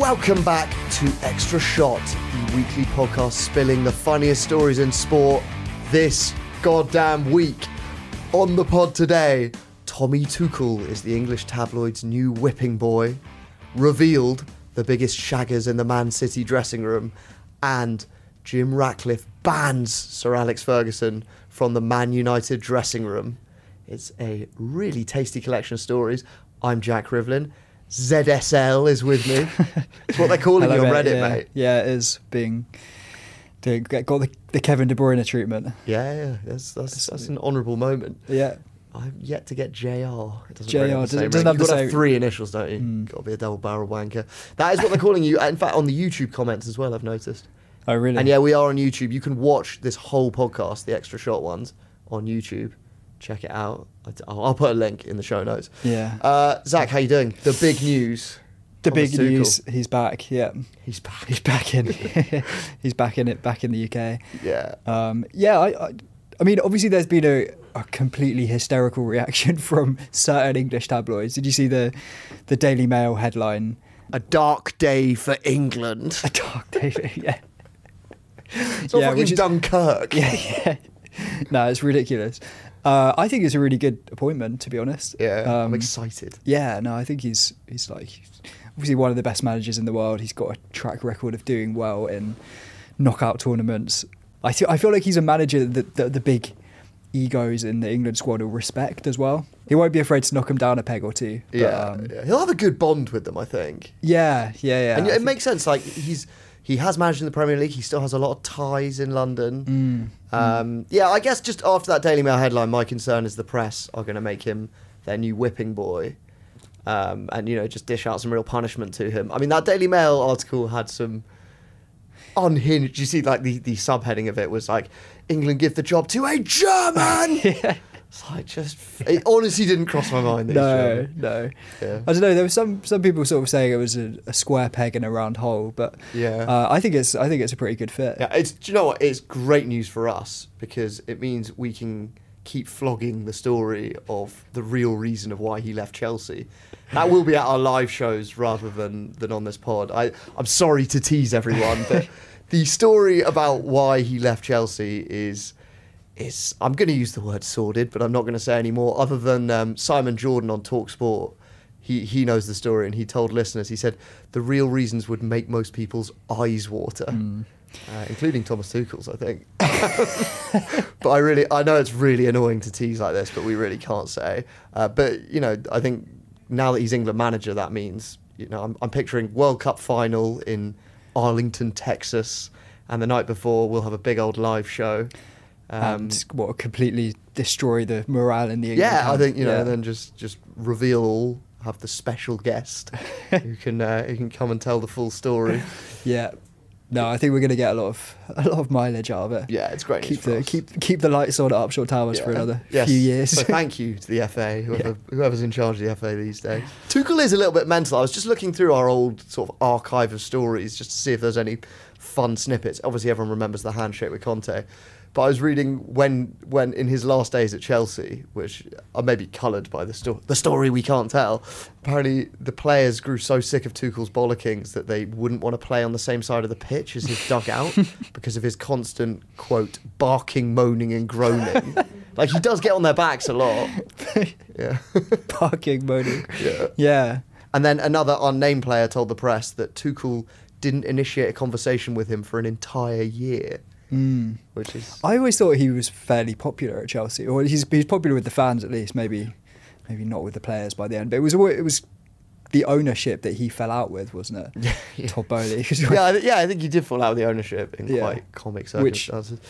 Welcome back to Extra Shot, the weekly podcast spilling the funniest stories in sport this goddamn week. On the pod today, Tommy Tuchel is the English tabloid's new whipping boy, revealed the biggest shaggers in the Man City dressing room, and Jim Ratcliffe bans Sir Alex Ferguson from the Man United dressing room. It's a really tasty collection of stories. I'm Jack Rivlin. ZSL is with me. It's what they're calling you on Reddit, mate. Yeah, it is got the Kevin De Bruyne treatment. Yeah. That's an honourable moment. Yeah. I've yet to get JR. It doesn't JR really have the same doesn't ring. have the You've got to same... have three initials, don't you? Got to be a double barrel wanker. That is what they're calling you. In fact, on the YouTube comments as well, I've noticed. Oh, really? And yeah, we are on YouTube. You can watch this whole podcast, the Extra Shot ones, on YouTube. Check it out. I'll put a link in the show notes. Yeah. Zach, how you doing? The big news. The big news. He's back. Yeah. He's back. He's back in. He's back in it. Back in the UK. Yeah. I mean, obviously, there's been a completely hysterical reaction from certain English tabloids. Did you see the Daily Mail headline? A dark day for England. A dark day. Yeah. It's not fucking Dunkirk. Yeah. No, it's ridiculous. I think it's a really good appointment, to be honest. Yeah, I'm excited. Yeah, no, I think he's obviously one of the best managers in the world. He's got a track record of doing well in knockout tournaments. I feel like he's a manager that the big egos in the England squad will respect as well. He won't be afraid to knock him down a peg or two. But, yeah. He'll have a good bond with them, I think. Yeah. And it makes sense. Like he has managed in the Premier League. He still has a lot of ties in London. Yeah, I guess just after that Daily Mail headline, my concern is the press are going to make him their new whipping boy, and just dish out some real punishment to him. I mean, that Daily Mail article had some unhinged. You see, like the subheading of it was like, England give the job to a German. Yeah. It's like it honestly didn't cross my mind. No. Yeah. I don't know. There were some people sort of saying it was a square peg in a round hole, but yeah, I think it's a pretty good fit. Yeah, do you know what? It's great news for us because it means we can keep flogging the story of the real reason of why he left Chelsea. That will be at our live shows rather than on this pod. I'm sorry to tease everyone, but the story about why he left Chelsea is I'm going to use the word sordid, but I'm not going to say any more other than Simon Jordan on TalkSport. He knows the story and he told listeners, he said, the real reasons would make most people's eyes water, including Thomas Tuchel's, I think. But I know it's really annoying to tease like this, but we really can't say. But, I think now that he's England manager, that means, I'm picturing World Cup final in Arlington, Texas, and the night before we'll have a big old live show. And completely destroy the morale in the England camp. I think then just reveal all, have the special guest who can come and tell the full story. Yeah, no, I think we're going to get a lot of mileage out of it. Yeah, it's great. Keep the lights on at Upshot Towers for another few years. So thank you to the FA, whoever's in charge of the FA these days. Tuchel is a little bit mental. I was just looking through our old sort of archive of stories just to see if there's any fun snippets. Obviously, everyone remembers the handshake with Conte. But I was reading when in his last days at Chelsea, which are maybe coloured by the story we can't tell, apparently the players grew so sick of Tuchel's bollockings that they wouldn't want to play on the same side of the pitch as his dugout because of his constant, quote, barking, moaning and groaning. Like, he does get on their backs a lot. Yeah. Barking, moaning. Yeah. And then another unnamed player told the press that Tuchel didn't initiate a conversation with him for an entire year. Which is... I always thought he was fairly popular at Chelsea, or he's popular with the fans at least. Maybe not with the players by the end. But it was the ownership that he fell out with, wasn't it? Yeah. Todd Bowley. I think he did fall out with the ownership in quite comic circumstances.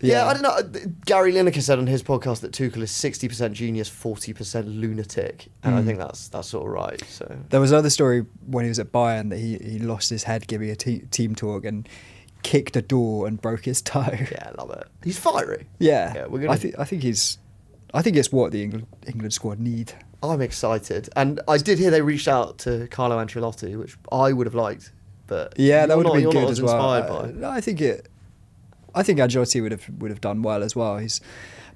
I don't know. Gary Lineker said on his podcast that Tuchel is 60% genius, 40% lunatic, and I think that's sort of right. So there was another story when he was at Bayern that he lost his head giving a team talk and kicked a door and broke his toe. Yeah, I love it. He's fiery. Yeah, I think it's what the England squad need. I'm excited, and I did hear they reached out to Carlo Ancelotti, which I would have liked, but that would have been good as well. I think Ancelotti would have done well as well.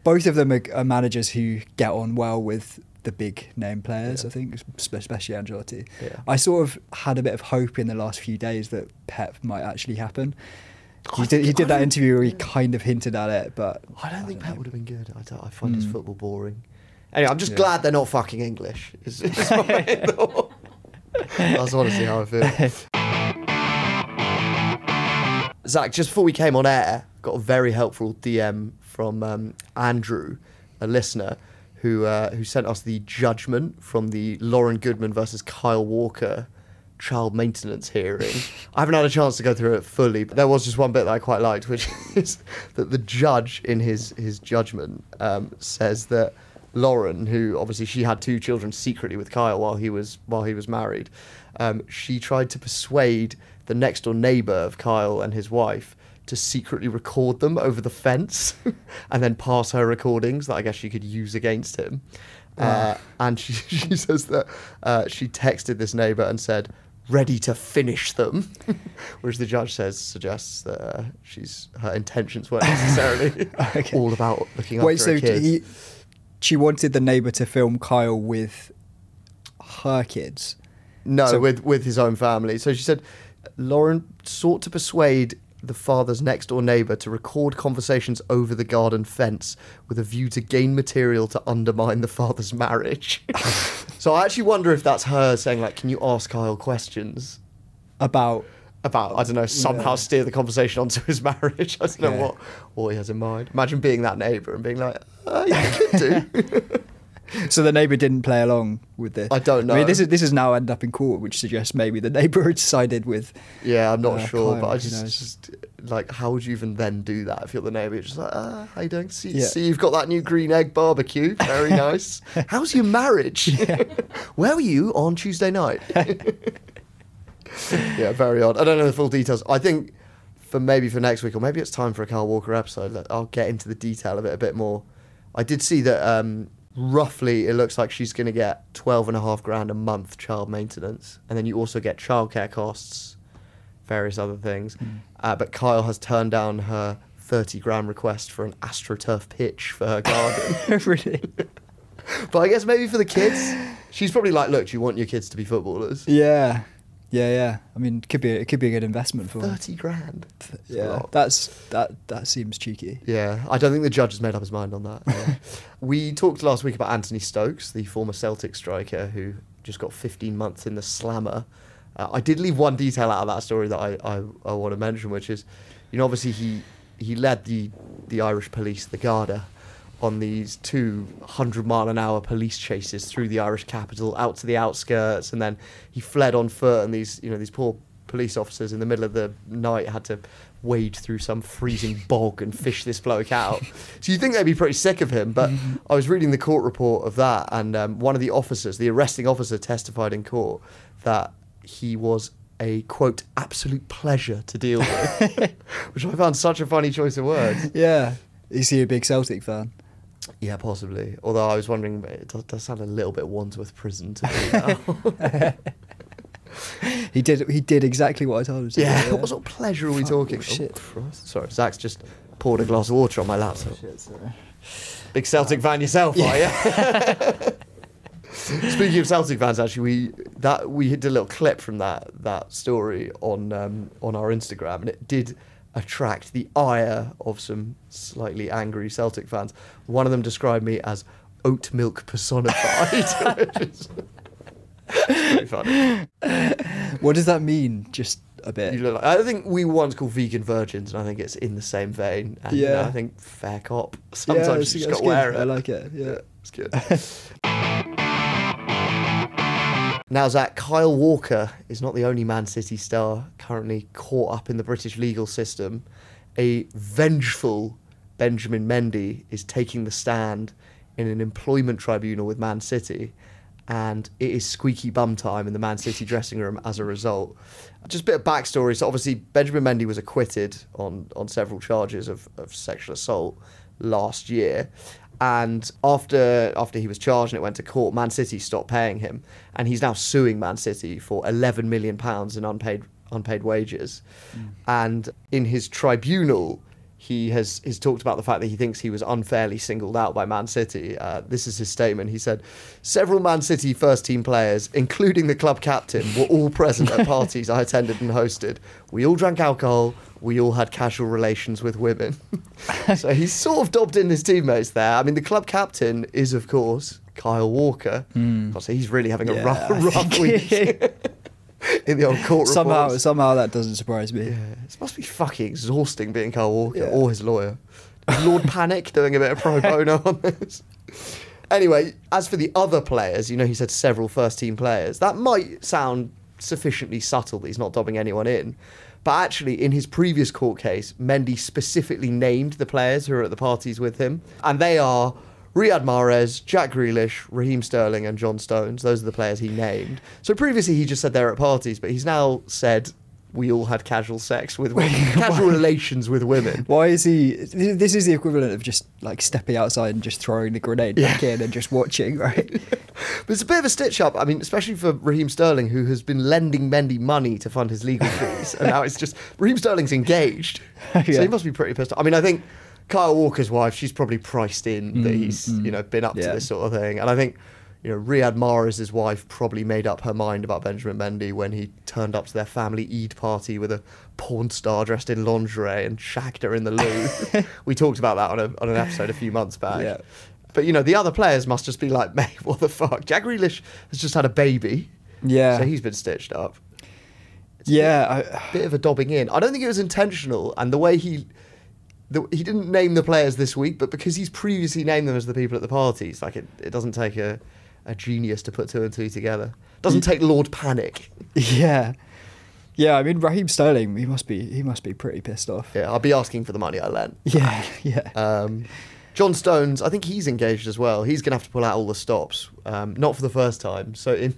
Both of them are managers who get on well with the big name players, I think, especially Ancelotti. Yeah. I sort of had a bit of hope in the last few days that Pep might actually happen. He did that interview where he kind of hinted at it, but I don't think Pep would have been good. I find his football boring. Anyway, I'm just glad they're not fucking English. Is my main thought. That's honestly how I feel. Zach, just before we came on air, got a very helpful DM from Andrew, a listener, who sent us the judgment from the Lauren Goodman versus Kyle Walker child maintenance hearing. I haven't had a chance to go through it fully, but there was just one bit that I quite liked, which is that the judge in his judgment says that Lauren, who obviously she had 2 children secretly with Kyle while he was married, she tried to persuade the next door neighbour of Kyle and his wife to secretly record them over the fence and then pass her recordings that I guess she could use against him. And she says that she texted this neighbour and said, "Ready to finish them," which the judge suggests that her intentions weren't necessarily all about looking after her kids. She wanted the neighbour to film Kyle with her kids? No, with his own family. So she said, Lauren sought to persuade the father's next-door neighbour to record conversations over the garden fence with a view to gain material to undermine the father's marriage. So I actually wonder if that's her saying, like, can you ask Kyle questions? About I don't know, somehow steer the conversation onto his marriage. I don't know what he has in mind. Imagine being that neighbour and being like, you could do. So the neighbour didn't play along with this? I don't know. I mean, this is now ended up in court, which suggests maybe the neighbour had sided with... Yeah, I'm not sure, Kyle, but I just like, how would you even then do that if you're the neighbour? You're just like, how you doing? See, you've got that new green egg barbecue. Very nice. How's your marriage? Where were you on Tuesday night? Yeah, very odd. I don't know the full details. I think for next week, or maybe it's time for a Kyle Walker episode, I'll get into the detail of it a bit more. I did see that roughly it looks like she's going to get 12.5 grand a month child maintenance, and then you also get childcare costs, various other things. But Kyle has turned down her 30 grand request for an AstroTurf pitch for her garden. Really? But I guess maybe for the kids, she's probably like, look, do you want your kids to be footballers? Yeah. I mean, it could be a good investment for 30 grand. Yeah, that seems cheeky. Yeah, I don't think the judge has made up his mind on that. We talked last week about Anthony Stokes, the former Celtic striker who just got 15 months in the Slammer. I did leave one detail out of that story that I want to mention, which is, obviously he led the Irish police, the Garda, on these 200-mile-an-hour police chases through the Irish capital, out to the outskirts, and then he fled on foot, and these poor police officers in the middle of the night had to wade through some freezing bog and fish this bloke out. So you think they'd be pretty sick of him, but I was reading the court report of that, and one of the officers, the arresting officer, testified in court that he was a, quote, absolute pleasure to deal with, which I found such a funny choice of words. Yeah. Is he a big Celtic fan? Yeah, possibly. Although I was wondering, it does sound a little bit Wandsworth Prison to me now. He did exactly what I told him to do. Yeah, what sort of pleasure are we talking? Shit. Oh, sorry, Zach's just poured a glass of water on my laptop. Shit, sorry. Big Celtic fan yourself, are you? Speaking of Celtic fans, actually, we did a little clip from that story on our Instagram, and it did attract the ire of some slightly angry Celtic fans. One of them described me as oat milk personified, which is pretty funny. What does that mean? Just a bit. You look like, I think we were once called vegan virgins, and I think it's in the same vein. And, I think fair cop. Sometimes you just got to wear it. I like it. Yeah, it's good. Now, Zach, Kyle Walker is not the only Man City star currently caught up in the British legal system. A vengeful Benjamin Mendy is taking the stand in an employment tribunal with Man City, and it is squeaky bum time in the Man City dressing room as a result. Just a bit of backstory. So obviously, Benjamin Mendy was acquitted on several charges of sexual assault last year. And after he was charged and it went to court, Man City stopped paying him, and he's now suing Man City for £11 million in unpaid wages. And in his tribunal, he's talked about the fact that he thinks he was unfairly singled out by Man City. This is his statement. He said, "Several Man City first-team players, including the club captain, were all present at parties I attended and hosted. We all drank alcohol. We all had casual relations with women." So he's sort of dobbed in his teammates there. I mean, the club captain is, of course, Kyle Walker. So he's really having a rough week. In the old court reports. Somehow that doesn't surprise me. Yeah, it must be fucking exhausting being Kyle Walker or his lawyer. Is Lord Panic doing a bit of pro bono on this? Anyway, as for the other players, you know, he said several first-team players. That might sound sufficiently subtle that he's not dobbing anyone in. But actually, in his previous court case, Mendy specifically named the players who are at the parties with him. And they are Riyad Mahrez, Jack Grealish, Raheem Sterling and John Stones. Those are the players he named. So previously he just said they're at parties, but he's now said we all had casual sex with women, casual relations with women. Why is he... This is the equivalent of just like stepping outside and just throwing the grenade back in and just watching, right? But it's a bit of a stitch-up, I mean, especially for Raheem Sterling, who has been lending Mendy money to fund his legal fees. And now it's just... Raheem Sterling's engaged, so he must be pretty pissed off. I mean, I think Kyle Walker's wife, she's probably priced in that he's, you know, been up to this sort of thing. And I think, you know, Riyad Mahrez' wife probably made up her mind about Benjamin Mendy when he turned up to their family Eid party with a porn star dressed in lingerie and shagged her in the loo. We talked about that on an episode a few months back. Yeah. But, you know, the other players must just be like, mate, what the fuck? Jack Grealish has just had a baby. Yeah. So he's been stitched up. It's a bit of a dobbing in. I don't think it was intentional. And the way he didn't name the players this week, but because he's previously named them as the people at the parties, like it doesn't take a genius to put two and two together. It doesn't take Lord Panic. Yeah. Yeah, I mean, Raheem Sterling, he must be pretty pissed off. Yeah, I'll be asking for the money I lent. Yeah. John Stones, I think he's engaged as well. He's going to have to pull out all the stops, not for the first time. So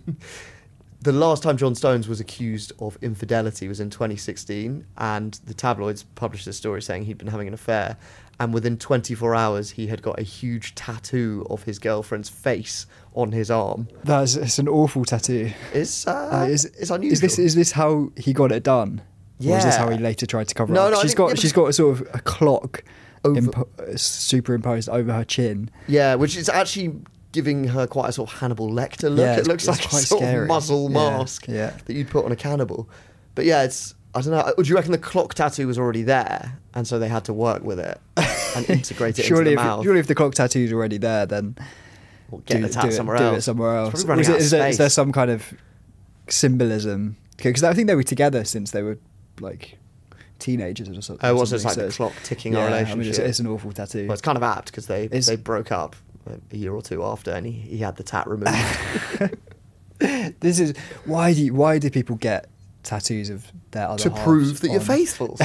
the last time John Stones was accused of infidelity was in 2016, and the tabloids published a story saying he'd been having an affair, and within 24 hours he had got a huge tattoo of his girlfriend's face on his arm. It's an awful tattoo. It's unusual. Is this how he got it done? Yeah. Or is this how he later tried to cover it up? She's got sort of a clock superimposed over her chin. Yeah, which is actually giving her quite a sort of Hannibal Lecter look. Yeah, it looks like a sort of muzzle mask that you'd put on a cannibal. But yeah, I don't know. Do you reckon the clock tattoo was already there, and so they had to work with it and integrate it into the mouth? Surely if the clock tattoo's already there, then get the tat somewhere else. Do it somewhere else. Is there some kind of symbolism? Because I think they were together since they were like teenagers or something. Oh, was it like the clock ticking our relationship? I mean, it's an awful tattoo. Well, it's kind of apt because they broke up a year or two after, and he had the tat removed. This is why do people get tattoos of their other halves prove that you're faithful?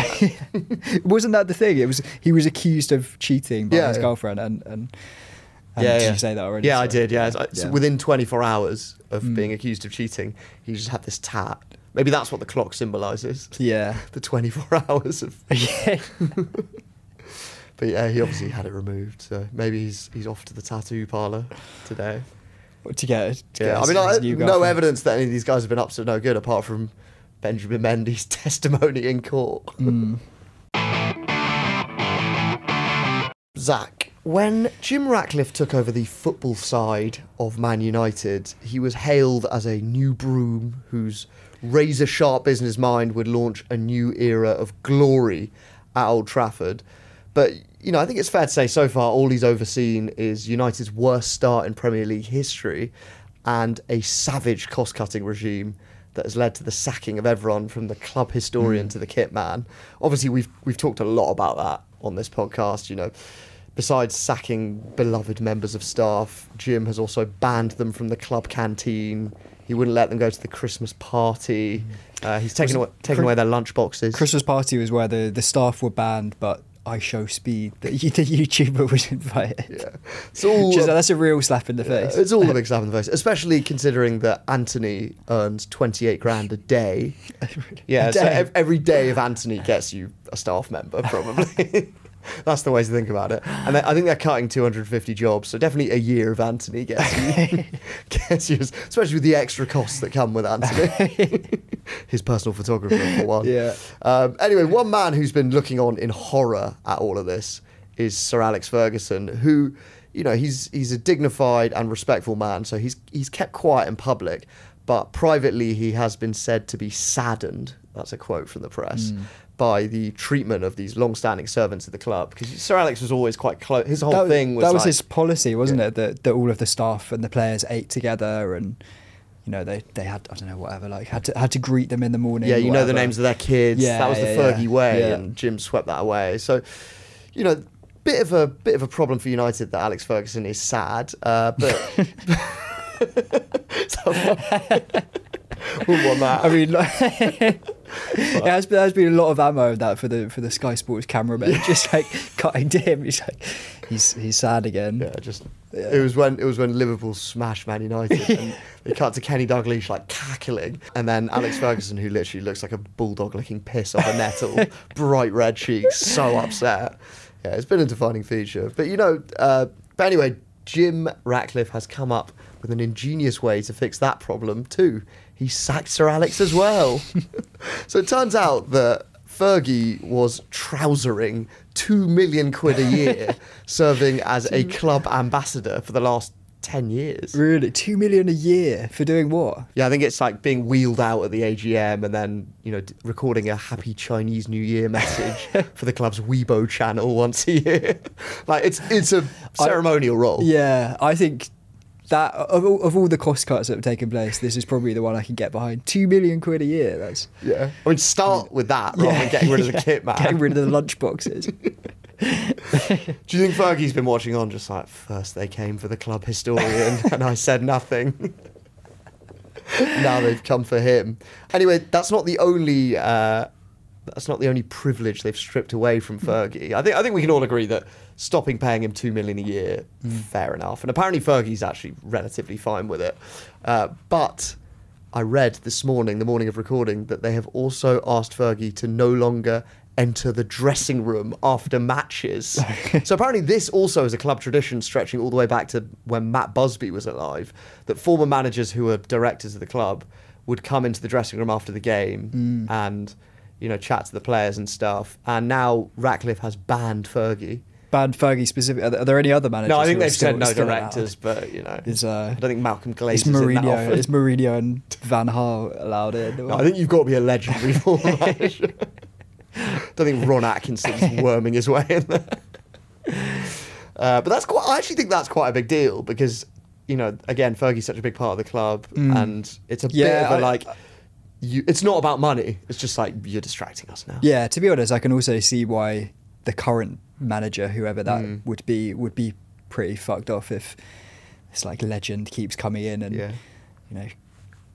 Wasn't that the thing? He was accused of cheating by his girlfriend, and did you say that already? Yeah, I did. Yeah, so within 24 hours of being accused of cheating, he just had this tat. Maybe that's what the clock symbolises. Yeah, the 24 hours of. Yeah. But yeah, he obviously had it removed, so maybe he's off to the tattoo parlour today. To get I mean, no evidence that any of these guys have been up to no good, apart from Benjamin Mendy's testimony in court. Zach, when Jim Ratcliffe took over the football side of Man United, he was hailed as a new broom whose razor-sharp business mind would launch a new era of glory at Old Trafford. But, you know, I think it's fair to say so far all he's overseen is United's worst start in Premier League history and a savage cost-cutting regime that has led to the sacking of everyone from the club historian to the kit man. Obviously, we've talked a lot about that on this podcast, you know. Besides sacking beloved members of staff, Jim has also banned them from the club canteen. He wouldn't let them go to the Christmas party. He's taken away their lunch boxes. Christmas party was where the staff were banned, but I Show Speed, the YouTuber, was invited. Yeah, that's a real slap in the face. It's all a big slap in the face, especially considering that Anthony earns 28 grand a day. Yeah, so every day of Anthony gets you a staff member, probably. That's the way to think about it. And I think they're cutting 250 jobs, so definitely a year of Anthony gets you, especially with the extra costs that come with Anthony. his personal photographer for one. Yeah. Anyway, one man who's been looking on in horror at all of this is Sir Alex Ferguson, who, you know, he's a dignified and respectful man, so he's kept quiet in public, but privately he has been said to be saddened, that's a quote from the press, by the treatment of these long-standing servants of the club, because Sir Alex was always quite close. His whole thing was that was like, his policy, wasn't it? That all of the staff and the players ate together, and you know they had, I don't know, whatever, like had to greet them in the morning. Yeah, you know the whatever. names of their kids. Yeah, that was the Fergie way, yeah. and Jim swept that away. So, you know, bit of a problem for United that Alex Ferguson is sad, but. Wouldn't want that. I mean, there's been a lot of ammo of that for the Sky Sports cameraman, just like cutting to him. He's like, he's sad again. Yeah, It was when Liverpool smashed Man United, and they cut to Kenny Dalglish like cackling, and then Alex Ferguson, who literally looks like a bulldog licking piss off a nettle, bright red cheeks, so upset. Yeah, it's been a defining feature. But you know, but anyway, Jim Ratcliffe has come up with an ingenious way to fix that problem too. He sacked Sir Alex as well. So it turns out that Fergie was trousering £2 million a year, serving as a club ambassador for the last 10 years. Really? £2 million a year for doing what? Yeah, I think it's like being wheeled out at the AGM and then, you know, recording a happy Chinese New Year message for the club's Weibo channel once a year. Like, it's a ceremonial role. Yeah, I think that of all the cost cuts that have taken place, this is probably the one I can get behind. £2 million a year. That's I mean, start with that rather than getting rid of the kit, man. Getting rid of the lunch boxes. Do you think Fergie's been watching on just like, first they came for the club historian and I said nothing. Now they've come for him. Anyway, that's not the only privilege they've stripped away from Fergie. I think we can all agree that stopping paying him $2 million a year, fair enough. And apparently Fergie's actually relatively fine with it. But I read this morning, the morning of recording, that they have also asked Fergie to no longer enter the dressing room after matches. So apparently this also is a club tradition stretching all the way back to when Matt Busby was alive, that former managers who were directors of the club would come into the dressing room after the game and, you know, chat to the players and stuff. And now Ratcliffe has banned Fergie. Banned Fergie specifically. Are there any other managers? No, I think they've said no directors, but, you know, I don't think Malcolm Glaze is in that office. Is Mourinho and Van Gaal allowed in? No, I think you've got to be a legendary former manager. Don't think Ron Atkinson's worming his way in there. But I actually think that's quite a big deal because, you know, again, Fergie's such a big part of the club, and it's a bit of a it's not about money. It's just like, you're distracting us now. Yeah, to be honest, I can also see why the current manager, whoever that would be pretty fucked off if this like legend keeps coming in and you know,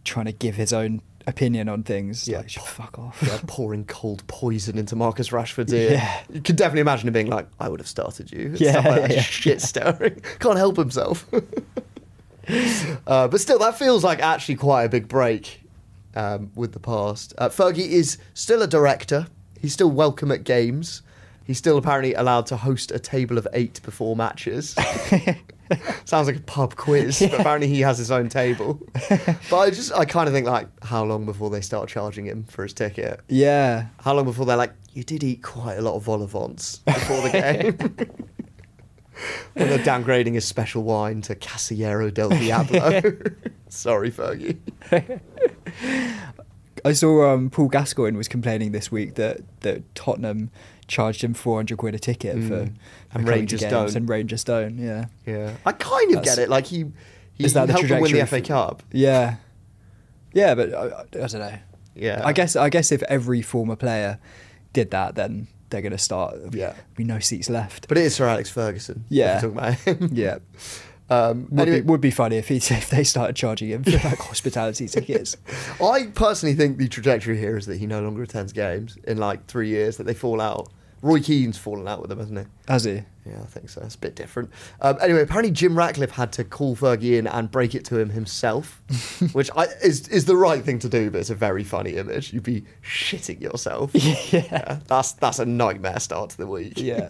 trying to give his own opinion on things. Like, fuck off. Yeah, pouring cold poison into Marcus Rashford's ear. Yeah. You could definitely imagine him being like, I would have started you. Stuff like that. Shit stirring. Can't help himself. But still, that feels like actually quite a big break with the past. Fergie is still a director. He's still welcome at games. He's still apparently allowed to host a table of 8 before matches. Sounds like a pub quiz, but apparently he has his own table. But I kind of think, like, how long before they start charging him for his ticket? Yeah. How long before they're like, you did eat quite a lot of vol au vents before the game? When they're downgrading his special wine to Casillero del Diablo. Sorry, Fergie. I saw Paul Gascoigne was complaining this week that Tottenham charged him £400 a ticket for Rangers don't. And Rangers don't. Yeah. I kind of get it. Like he helped them win the FA Cup. Yeah. Yeah, but I don't know. Yeah. I guess if every former player did that, then they're going to start. Be no seats left. But it is Sir Alex Ferguson. Yeah. If we're talking about him. Yeah. Anyway, would be funny if they started charging him for like hospitality tickets. I personally think the trajectory here is that he no longer attends games in like 3 years, that they fall out. Roy Keane's fallen out with him, hasn't he? Has he? Yeah, I think so. It's a bit different. Anyway, apparently Jim Ratcliffe had to call Fergie in and break it to him himself, which is the right thing to do, but it's a very funny image. You'd be shitting yourself. Yeah. That's a nightmare start to the week. Yeah.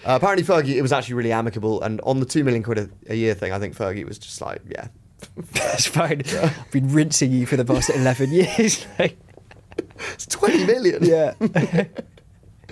Apparently Fergie, it was actually really amicable, and on the £2 million a year thing, I think Fergie was just like, That's fine. I've been rinsing you for the past 11 years. It's 20 million. Yeah.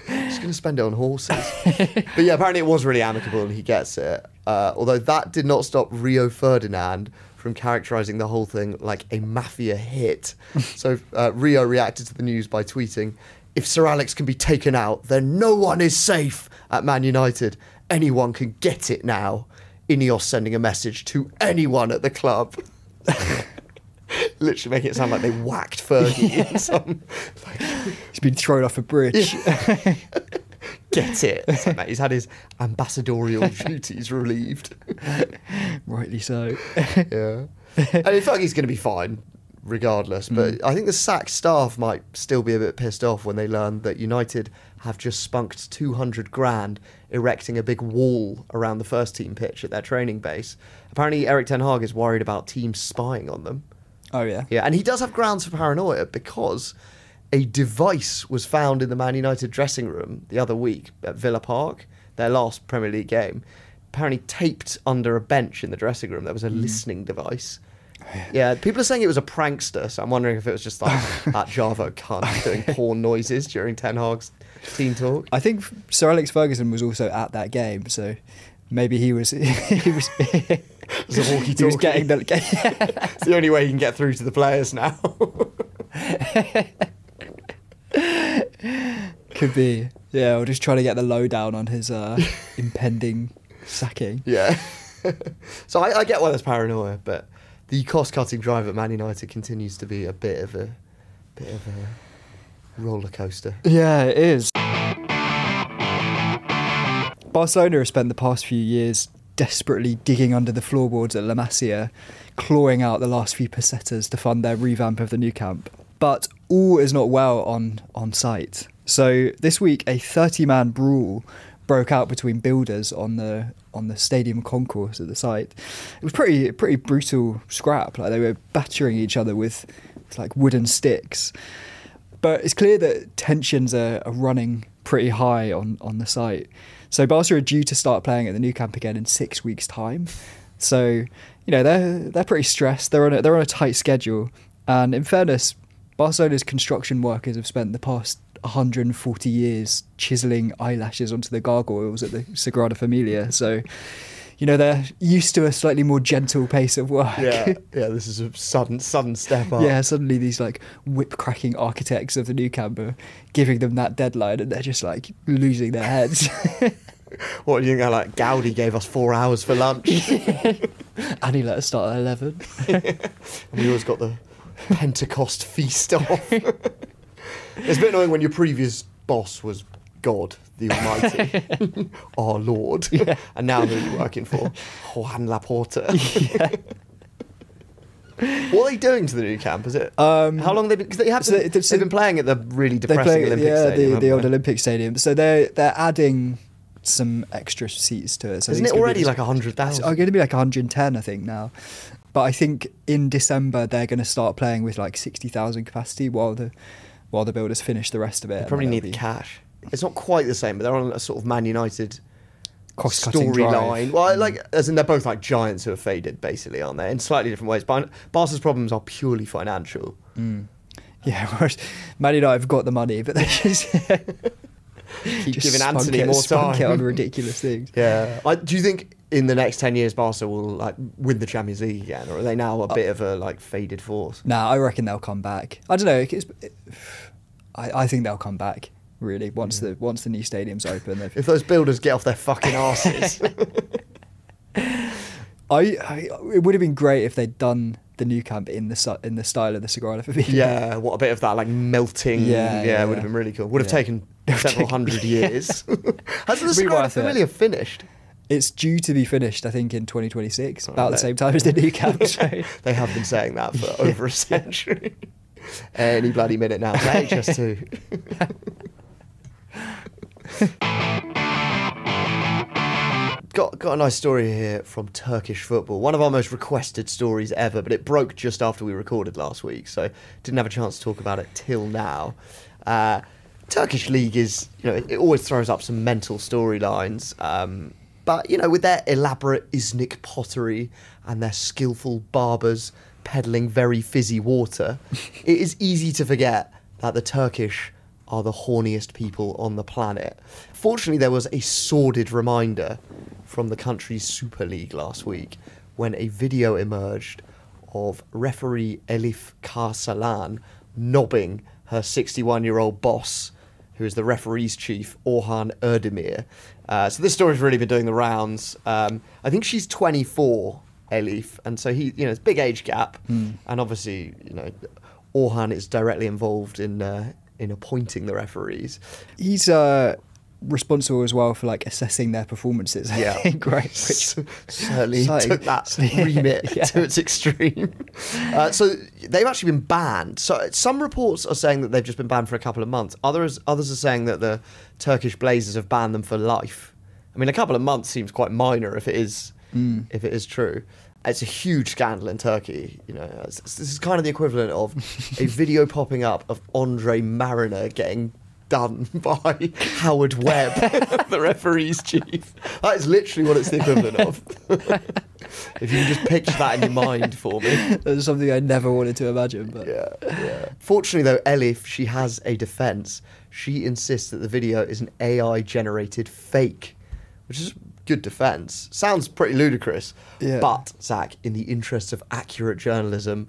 Just going to spend it on horses. But yeah, apparently it was really amicable and he gets it. Although that did not stop Rio Ferdinand from characterising the whole thing like a mafia hit. So Rio reacted to the news by tweeting, "If Sir Alex can be taken out, then no one is safe at Man United. Anyone can get it now. Ineos sending a message to anyone at the club." Literally making it sound like they whacked Fergie in some... He's been thrown off a bridge. Yeah. Get it. It's like, mate, he's had his ambassadorial duties relieved. Rightly so. Yeah. I mean, Fergie's going to be fine regardless, but I think the SAC staff might still be a bit pissed off when they learn that United have just spunked 200 grand erecting a big wall around the first team pitch at their training base. Apparently Eric Ten Hag is worried about teams spying on them. Oh, yeah? Yeah, and he does have grounds for paranoia because a device was found in the Man United dressing room the other week at Villa Park, their last Premier League game. Apparently taped under a bench in the dressing room, there was a listening device. Yeah, people are saying it was a prankster, so I'm wondering if it was just like that Javo cunt doing porn noises during Ten Hag's team talk. I think Sir Alex Ferguson was also at that game, so maybe he was he was He was getting the It's the only way you can get through to the players now. Could be. Yeah, or just trying to get the lowdown on his impending sacking. Yeah. So I get why there's paranoia, but the cost-cutting drive at Man United continues to be a bit of a roller coaster. Yeah, it is. Barcelona have spent the past few years desperately digging under the floorboards at La Masia, clawing out the last few pesetas to fund their revamp of the new camp. But all is not well on site. So this week, a 30-man brawl broke out between builders on the stadium concourse at the site. It was pretty brutal scrap. Like, they were battering each other with like wooden sticks. But it's clear that tensions are running pretty high on the site. So Barca are due to start playing at the new camp again in 6 weeks' time. So, you know, they're pretty stressed. They're on a tight schedule. And in fairness, Barcelona's construction workers have spent the past 140 years chiselling eyelashes onto the gargoyles at the Sagrada Familia. So, you know, they're used to a slightly more gentle pace of work. Yeah, this is a sudden step up. Yeah, suddenly these like whip-cracking architects of the new camp are giving them that deadline and they're just like losing their heads. What do you think? Like, Gaudi gave us 4 hours for lunch. And he let us start at 11. And we always got the Pentecost feast off. It's a bit annoying when your previous boss was God, the Almighty, our Lord. Yeah. And now who are you working for? Juan Laporta. Yeah. What are they doing to the new camp? Is it how long they've been? Because they've been playing at the really depressing Olympic Stadium. the old Olympic Stadium. So they're adding some extra seats to it. So isn't it already like 100,000? It's going to be like 110, I think now. But I think in December they're going to start playing with like 60,000 capacity while the builders finish the rest of it. They probably need the cash. It's not quite the same, but they're on a sort of Man United cost-cutting storyline. Well, like, as in they're both like giants who have faded, basically, aren't they? In slightly different ways. But Barca's problems are purely financial. Yeah, whereas Man United have got the money, but they just keep giving Anthony more time. Spunk it on ridiculous things. Yeah. Do you think in the next 10 years Barca will like win the Champions League again, or are they now a bit of a like faded force? Nah, I reckon they'll come back. I don't know. I think they'll come back. Really, once the new stadium's open. If those builders get off their fucking arses. It would have been great if they'd done the new camp in the style of the Sagrada Familia. Yeah, what a bit of that like melting. Yeah, would have been really cool. Would have taken several hundred years. Hasn't the Sagrada Familia finished? It's due to be finished, I think, in 2026, about the same time as the new camp. So. They have been saying that for over a century. Any bloody minute now. HS2. Got a nice story here from Turkish Football. One of our most requested stories ever, but it broke just after we recorded last week, so didn't have a chance to talk about it till now. Turkish league is, you know, it always throws up some mental storylines. But, you know, with their elaborate Iznik pottery and their skillful barbers peddling very fizzy water, it is easy to forget that the Turkish are the horniest people on the planet. Fortunately, there was a sordid reminder from the country's Super League last week when a video emerged of referee Elif Karsalan nobbing her 61-year-old boss, who is the referee's chief, Orhan Erdemir. So this story's really been doing the rounds. I think she's 24, Elif, and so he, you know, it's a big age gap, and obviously, you know, Orhan is directly involved in appointing the referees. He's responsible as well for like assessing their performances. Yeah, I think, right? Which certainly took that remit to its extreme. So they've actually been banned. So some reports are saying that they've just been banned for a couple of months. Others are saying that the Turkish Blazers have banned them for life. I mean, a couple of months seems quite minor if it is true. It's a huge scandal in Turkey. You know, this is kind of the equivalent of a video popping up of Andre Mariner getting done by Howard Webb, the referee's chief. That is literally what it's the equivalent of. If you can just picture that in your mind for me. That's something I never wanted to imagine. But Yeah. Fortunately, though, Elif, she has a defence. She insists that the video is an AI-generated fake, which is good defence. Sounds pretty ludicrous. Yeah. But, Zach, in the interest of accurate journalism,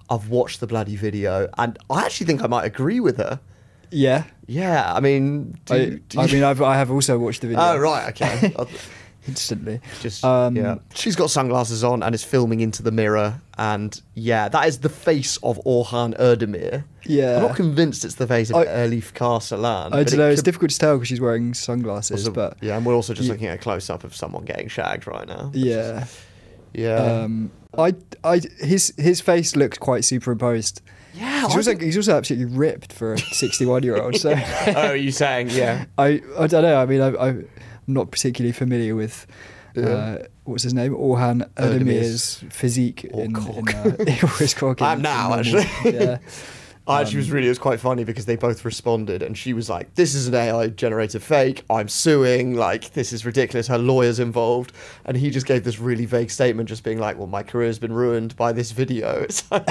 I've watched the bloody video, and I actually think I might agree with her. Yeah. Yeah, I mean... I have also watched the video. Oh, right, okay. Instantly. Just, yeah. She's got sunglasses on and is filming into the mirror, and yeah, that is the face of Orhan Erdemir. Yeah. I'm not convinced it's the face of Elif Karsalan. I don't know, it's difficult to tell because she's wearing sunglasses, also, but... Yeah, and we're also just looking at a close-up of someone getting shagged right now. Yeah. Yeah. His face looked quite superimposed. Yeah, he's also absolutely ripped for a 61-year-old. So, oh, are you saying? Yeah, I don't know. I mean, I'm not particularly familiar with what's his name, Orhan Erdemir's physique in his cock. I'm now actually. Yeah. I actually it was quite funny because they both responded, and she was like, "This is an AI generated fake. I'm suing. Like, this is ridiculous. Her lawyer's involved." And he just gave this really vague statement, just being like, "Well, my career's been ruined by this video." It's like,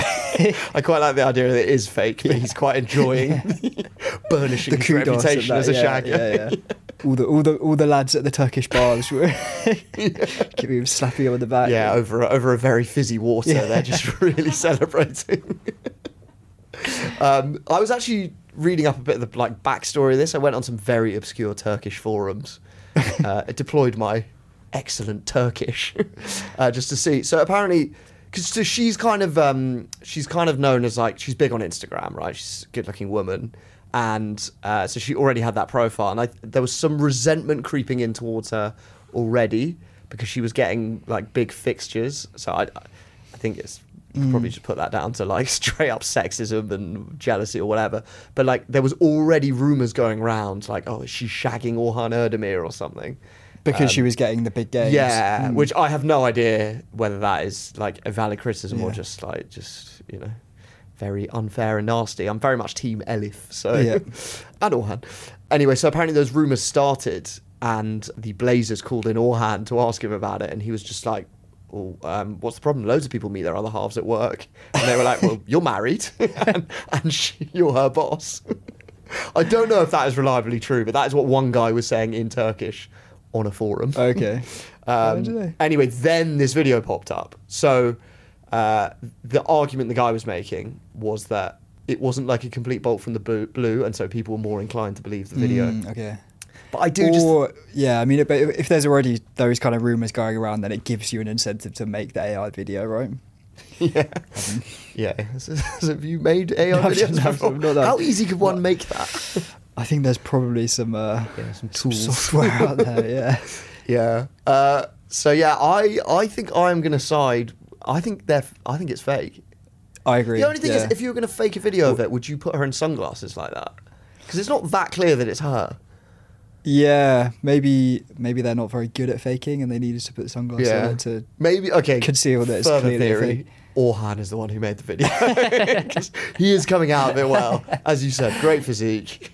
I quite like the idea that it is fake, but he's quite enjoying burnishing his reputation as a shagger. Yeah. All the lads at the Turkish bars were giving him, slapping him on the back. Yeah, over a very fizzy water. Yeah. They're just really celebrating. I was actually reading up a bit of the backstory of this. I went on some very obscure Turkish forums. I deployed my excellent Turkish just to see. So apparently, because she's kind of known as she's big on Instagram, right? She's a good-looking woman, and so she already had that profile. And there was some resentment creeping in towards her already because she was getting big fixtures. So I think it's. Probably just put that down to straight up sexism and jealousy or whatever. But there was already rumours going around oh, is she shagging Orhan Erdemir or something? Because she was getting the big games. Yeah, which I have no idea whether that is a valid criticism or just you know, very unfair and nasty. I'm very much team Elif, so and Orhan. Anyway, so apparently those rumours started, and the Blazers called in Orhan to ask him about it, and he was just like, well, what's the problem? Loads of people meet their other halves at work. And they were like, well, you're married and you're her boss. I don't know if that is reliably true, but that is what one guy was saying in Turkish on a forum. Okay. Anyway, then this video popped up. So the argument the guy was making was that it wasn't a complete bolt from the blue, and so people were more inclined to believe the video. Okay. But I do yeah, I mean, but if there's already those kind of rumours going around, then it gives you an incentive to make the AI video, right? Yeah. Yeah. So have you made AI videos before? How easy could one make that? I think there's probably some tools, software out there, Yeah. So yeah, I think I'm going to side. I think it's fake. I agree. The only thing is, if you were going to fake a video of it, would you put her in sunglasses like that? Because it's not that clear that it's her. Yeah, maybe they're not very good at faking, and they needed to put sunglasses on to conceal that it's clearly theory. Orhan is the one who made the video. Because he is coming out of it well. As you said, great physique,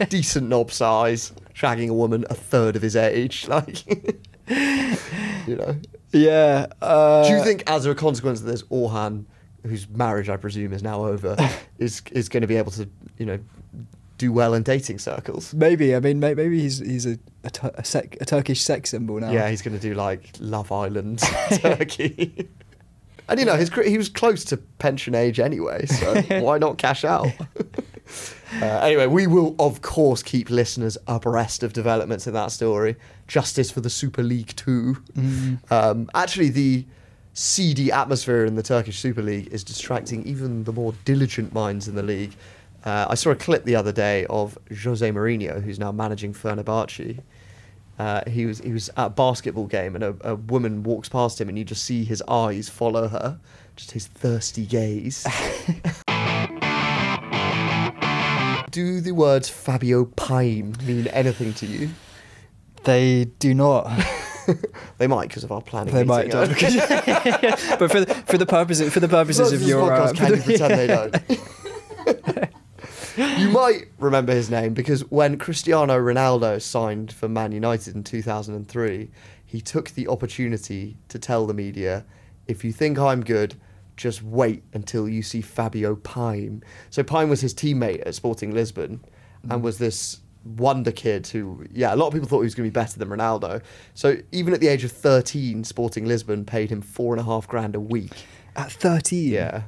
decent knob size, shagging a woman a third of his age. You know. Yeah. Do you think, as a consequence of this, Orhan, whose marriage I presume is now over, is going to be able to, you know, do well in dating circles? Maybe. I mean, maybe he's a Turkish sex symbol now. Yeah, he's going to do like Love Island Turkey. And you know, he was close to pension age anyway, so why not cash out? Anyway, we will of course keep listeners abreast of developments in that story. Justice for the Super League 2. Actually, the seedy atmosphere in the Turkish Super League is distracting even the more diligent minds in the league. I saw a clip the other day of Jose Mourinho, who's now managing Fenerbahce. He was at a basketball game, and a woman walks past him, and you just see his eyes follow her, just his thirsty gaze. Do the words Fabio Pim mean anything to you? They do not. They might, because of our planning. They might, meeting. but for the purposes of your podcast, can you pretend they don't? You might remember his name because when Cristiano Ronaldo signed for Man United in 2003, he took the opportunity to tell the media, if you think I'm good, just wait until you see Fabio Pim. So Pim was his teammate at Sporting Lisbon and was this wonder kid who, a lot of people thought he was going to be better than Ronaldo. So even at the age of 13, Sporting Lisbon paid him $4,500 a week. At 13? Yeah.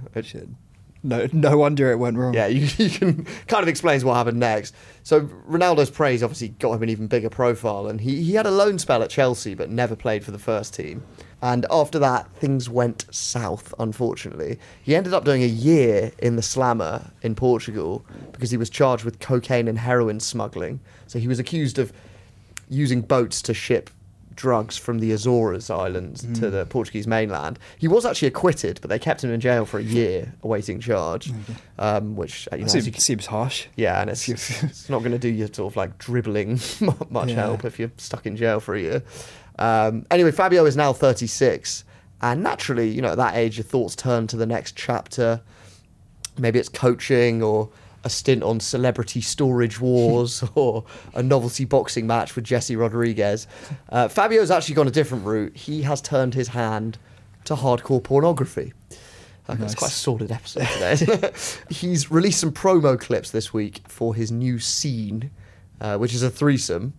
No wonder it went wrong. Yeah, you can kind of explains what happened next. So Ronaldo's praise obviously got him an even bigger profile, and he had a loan spell at Chelsea but never played for the first team. And after that, things went south, unfortunately. He ended up doing a year in the Slammer in Portugal because he was charged with cocaine and heroin smuggling. So he was accused of using boats to ship drugs from the Azores Islands to the Portuguese mainland. He was actually acquitted, but they kept him in jail for a year awaiting charge, which seems harsh. Yeah, and it's not going to do you sort of like dribbling much help if you're stuck in jail for a year. Anyway, Fabio is now 36, and naturally, you know, at that age, your thoughts turn to the next chapter. Maybe it's coaching, or a stint on Celebrity Storage Wars, or a novelty boxing match with Jesse Rodriguez. Fabio's actually gone a different route. He has turned his hand to hardcore pornography. Nice. It's quite a sordid episode today, isn't it? He's released some promo clips this week for his new scene, which is a threesome.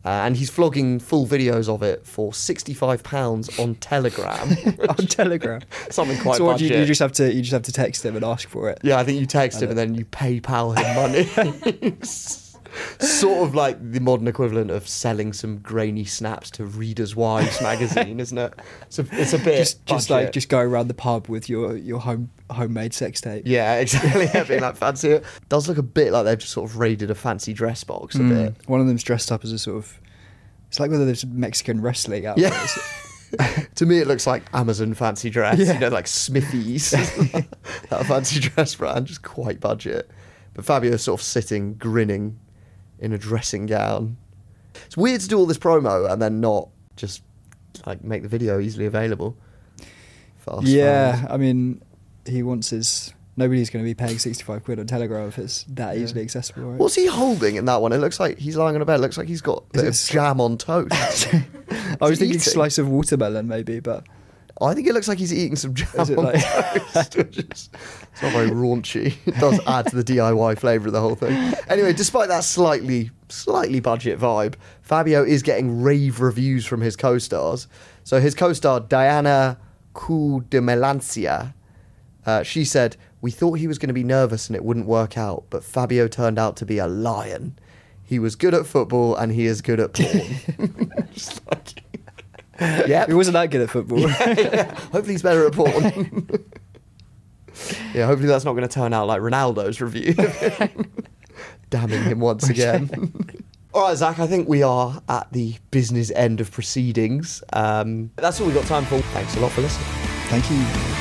And he's flogging full videos of it for £65 on Telegram. On Telegram, something quite. So what, budget. you just have to text him and ask for it. Yeah, I think you text him and then you PayPal him money. Sort of like the modern equivalent of selling some grainy snaps to Reader's Wives magazine, isn't it? It's a bit just go around the pub with your homemade sex tape. Yeah, exactly. Being like, fancy it. Does look a bit like they've just sort of raided a fancy dress box a bit. One of them's dressed up as a sort of, it's like whether there's Mexican wrestling outfit. Yeah. To me, it looks like Amazon fancy dress. Yeah. You know, like Smithy's, that fancy dress brand, just quite budget. But Fabio's sort of sitting, grinning in a dressing gown. It's weird to do all this promo and then not just like make the video easily available. I mean, he wants his. Nobody's going to be paying £65 on Telegram if it's that easily accessible, right? What's he holding in that one? It looks like he's lying on a bed. It looks like he's got a bit of jam on toast. I was thinking slice of watermelon maybe, but I think it looks like he's eating some jam on toast. It's not very raunchy. It does add to the DIY flavour of the whole thing. Anyway, despite that slightly budget vibe, Fabio is getting rave reviews from his co-stars. So his co-star Diana Cudemelancia, she said, "We thought he was going to be nervous and it wouldn't work out, but Fabio turned out to be a lion. He was good at football and he is good at porn." Just like, yeah, he wasn't that good at football. Yeah. Hopefully he's better at porn. Yeah, hopefully that's not going to turn out like Ronaldo's review. Damning him once again. All right, Zach, I think we are at the business end of proceedings. That's all we've got time for. Thanks a lot for listening. Thank you.